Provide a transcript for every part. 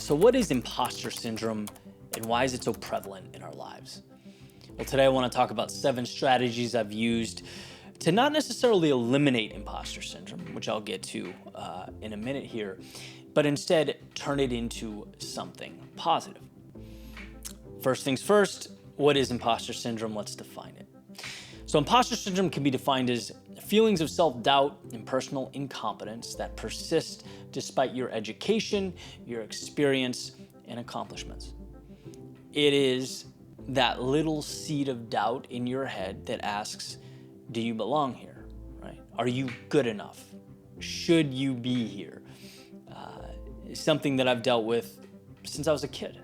So what is imposter syndrome and why is it so prevalent in our lives? Well, today I want to talk about 7 strategies I've used to not necessarily eliminate imposter syndrome, which I'll get to in a minute here, but instead turn it into something positive. First things first, what is imposter syndrome? Let's define it. So imposter syndrome can be defined as feelings of self-doubt and personal incompetence that persist despite your education, your experience, and accomplishments. It is that little seed of doubt in your head that asks, do you belong here, right? Are you good enough? Should you be here? Something that I've dealt with since I was a kid,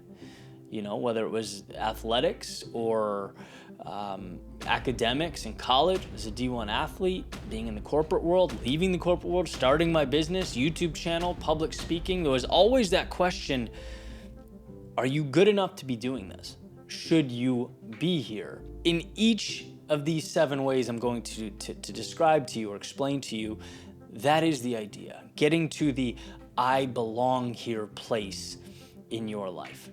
whether it was athletics or academics in college, as a D1 athlete, being in the corporate world, leaving the corporate world, starting my business, YouTube channel, public speaking. There was always that question, are you good enough to be doing this? Should you be here? In each of these 7 ways I'm going to describe to you or explain to you, that is the idea, getting to the I belong here place in your life.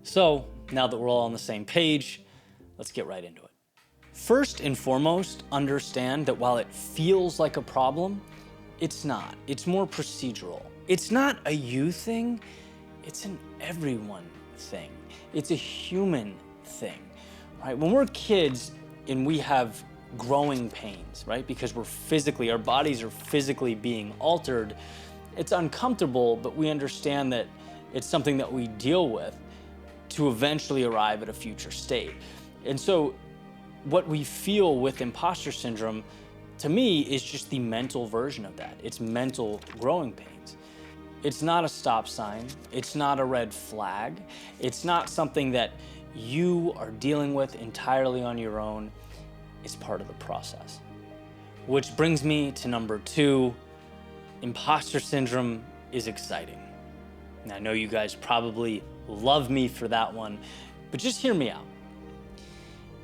So now that we're all on the same page, let's get right into it. First and foremost, understand that while it feels like a problem, it's not. It's more procedural. It's not a you thing, it's an everyone thing. It's a human thing, right? When we're kids and we have growing pains, right? Because our bodies are physically being altered, it's uncomfortable, but we understand that it's something that we deal with to eventually arrive at a future state. And so what we feel with imposter syndrome, to me, is just the mental version of that. It's mental growing pains. It's not a stop sign. It's not a red flag. It's not something that you are dealing with entirely on your own. It's part of the process. Which brings me to number 2, imposter syndrome is exciting. And I know you guys probably love me for that one, but just hear me out.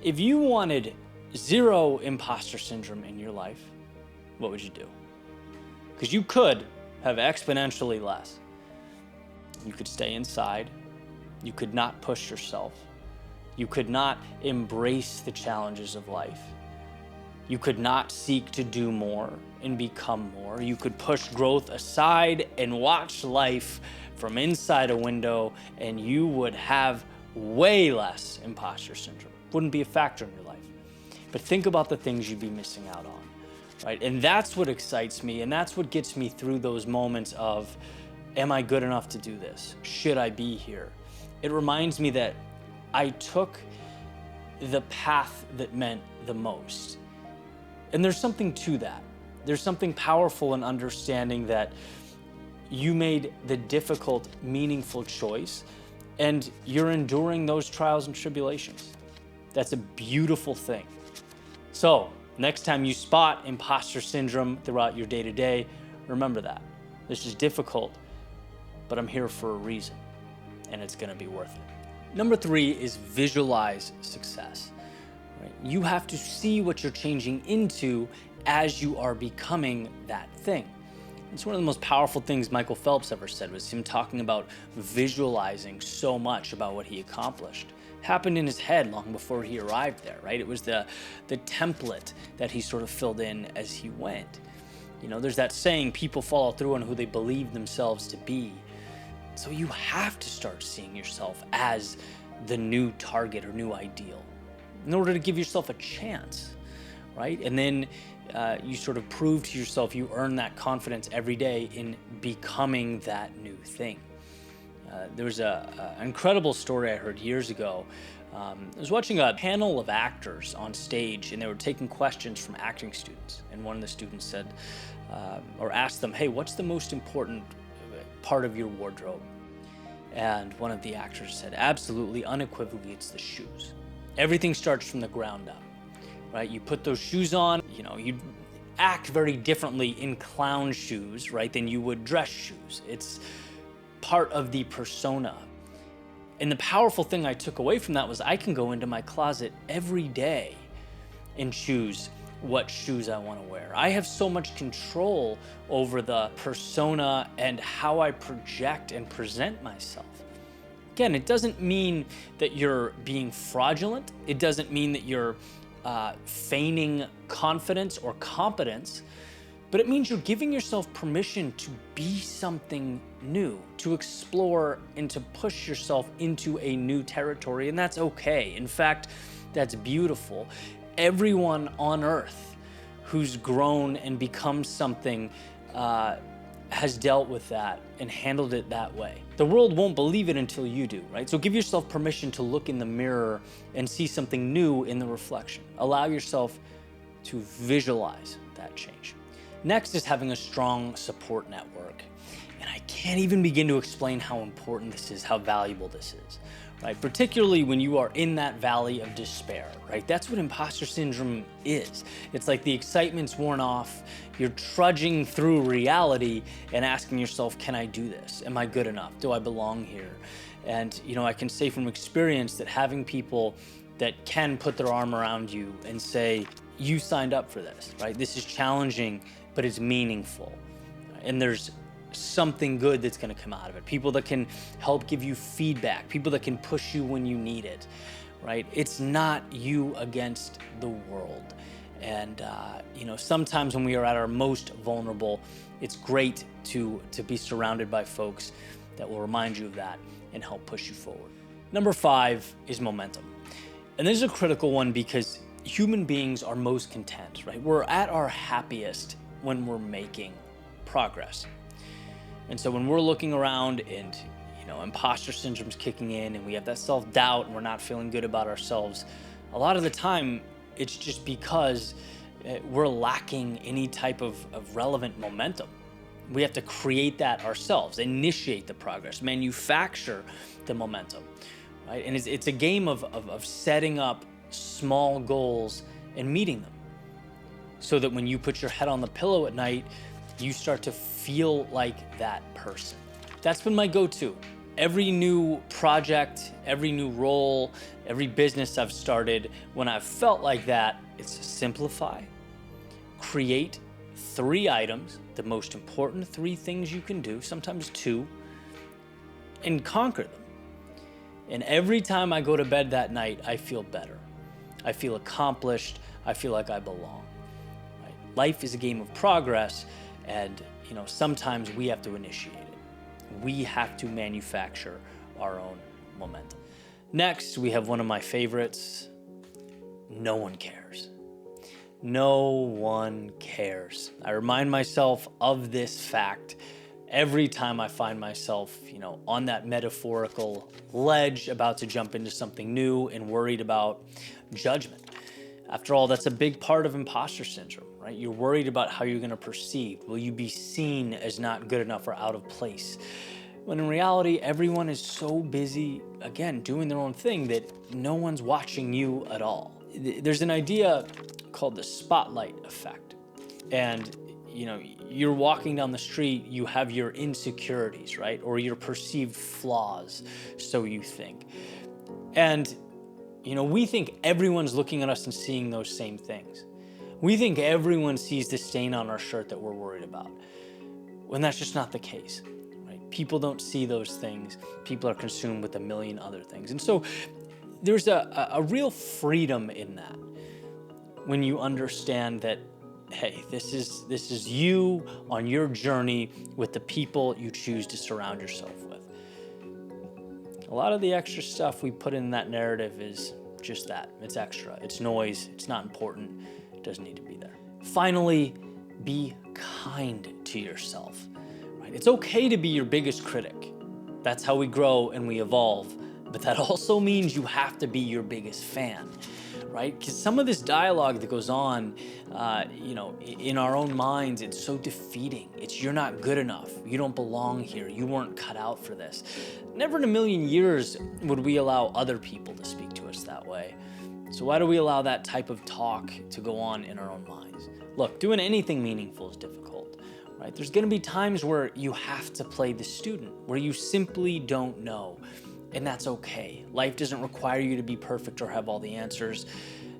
If you wanted 0 imposter syndrome in your life, what would you do? Because you could have exponentially less. You could stay inside. You could not push yourself. You could not embrace the challenges of life. You could not seek to do more and become more. You could push growth aside and watch life from inside a window, and you would have way less imposter syndrome. Wouldn't be a factor in your life. But think about the things you'd be missing out on, right? And that's what excites me, and that's what gets me through those moments of, am I good enough to do this? Should I be here? It reminds me that I took the path that meant the most. And there's something to that. There's something powerful in understanding that you made the difficult, meaningful choice, and you're enduring those trials and tribulations. That's a beautiful thing. So next time you spot imposter syndrome throughout your day-to-day, remember that. This is difficult, but I'm here for a reason, and it's gonna be worth it. Number 3 is visualize success. Right? You have to see what you're changing into as you are becoming that thing. It's one of the most powerful things Michael Phelps ever said, was him talking about visualizing so much about what he accomplished. It happened in his head long before he arrived there, right? It was the template that he sort of filled in as he went. There's that saying, people follow through on who they believe themselves to be. So you have to start seeing yourself as the new target or new ideal in order to give yourself a chance, right? And then you sort of prove to yourself, you earn that confidence every day in becoming that new thing. There was an incredible story I heard years ago. I was watching a panel of actors on stage, and they were taking questions from acting students. And one of the students said, or asked them, hey, what's the most important part of your wardrobe? And one of the actors said, absolutely, unequivocally, it's the shoes. Everything starts from the ground up, right? You put those shoes on, you act very differently in clown shoes, right, than you would dress shoes. It's part of the persona. And the powerful thing I took away from that was I can go into my closet every day and choose what shoes I want to wear. I have so much control over the persona and how I project and present myself. Again, it doesn't mean that you're being fraudulent. It doesn't mean that you're feigning confidence or competence, but it means you're giving yourself permission to be something new, to explore and to push yourself into a new territory, and that's okay. In fact, that's beautiful. Everyone on earth who's grown and become something has dealt with that and handled it that way. The world won't believe it until you do, right? So give yourself permission to look in the mirror and see something new in the reflection. Allow yourself to visualize that change. Next is having a strong support network. And I can't even begin to explain how important this is, how valuable this is, right? Particularly when you are in that valley of despair, right? That's what imposter syndrome is. It's like the excitement's worn off, you're trudging through reality and asking yourself, can I do this? Am I good enough? Do I belong here? And, I can say from experience that having people that can put their arm around you and say, you signed up for this, right? This is challenging, but it's meaningful. And there's something good that's gonna come out of it. People that can help give you feedback, people that can push you when you need it, right? It's not you against the world. And sometimes when we are at our most vulnerable, it's great to be surrounded by folks that will remind you of that and help push you forward. Number 5 is momentum. And this is a critical one because human beings are most content, right? We're at our happiest when we're making progress. And so when we're looking around and, imposter syndrome's kicking in and we have that self-doubt and we're not feeling good about ourselves, a lot of the time it's just because we're lacking any type of relevant momentum. We have to create that ourselves, initiate the progress, manufacture the momentum, right? And it's a game of setting up small goals and meeting them so that when you put your head on the pillow at night, you start to feel like that person. That's been my go-to. Every new project, every new role, every business I've started, when I've felt like that, it's simplify, create 3 items, the most important 3 things you can do, sometimes 2, and conquer them. And every time I go to bed that night, I feel better. I feel accomplished. I feel like I belong. Right? Life is a game of progress, and sometimes we have to initiate it. We have to manufacture our own momentum. Next, we have one of my favorites. No one cares. No one cares. I remind myself of this fact every time I find myself, on that metaphorical ledge about to jump into something new and worried about judgment. After all, that's a big part of imposter syndrome, right? You're worried about how you're gonna perceive. Will you be seen as not good enough or out of place? When in reality, everyone is so busy, again, doing their own thing that no one's watching you at all. There's an idea called the spotlight effect. And you're walking down the street, you have your insecurities, right? Or your perceived flaws, so you think. And we think everyone's looking at us and seeing those same things. We think everyone sees the stain on our shirt that we're worried about, when that's just not the case, right? People don't see those things. People are consumed with a million other things. And so there's a real freedom in that when you understand that, hey, this is you on your journey with the people you choose to surround yourself with. A lot of the extra stuff we put in that narrative is just that. It's extra. It's noise. It's not important. It doesn't need to be there. Finally, be kind to yourself. Right? It's okay to be your biggest critic. That's how we grow and we evolve. But that also means you have to be your biggest fan. Right? Because some of this dialogue that goes on, in our own minds, it's so defeating. It's you're not good enough. You don't belong here. You weren't cut out for this. Never in a million years would we allow other people to speak to us that way. So why do we allow that type of talk to go on in our own minds? Look, doing anything meaningful is difficult, right? There's going to be times where you have to play the student, where you simply don't know. And that's okay. Life doesn't require you to be perfect or have all the answers.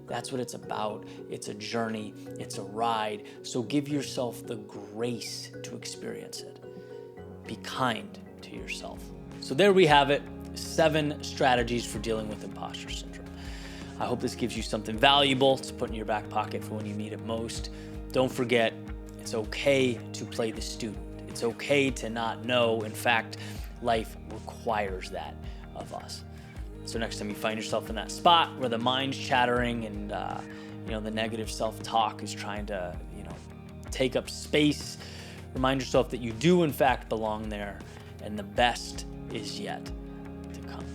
That's what it's about. It's a journey. It's a ride. So give yourself the grace to experience it. Be kind to yourself. So there we have it. 7 strategies for dealing with imposter syndrome. I hope this gives you something valuable to put in your back pocket for when you need it most. Don't forget, it's okay to play the student. It's okay to not know. In fact, life requires that of us. So next time you find yourself in that spot where the mind's chattering and the negative self-talk is trying to take up space, remind yourself that you do in fact belong there, and the best is yet to come.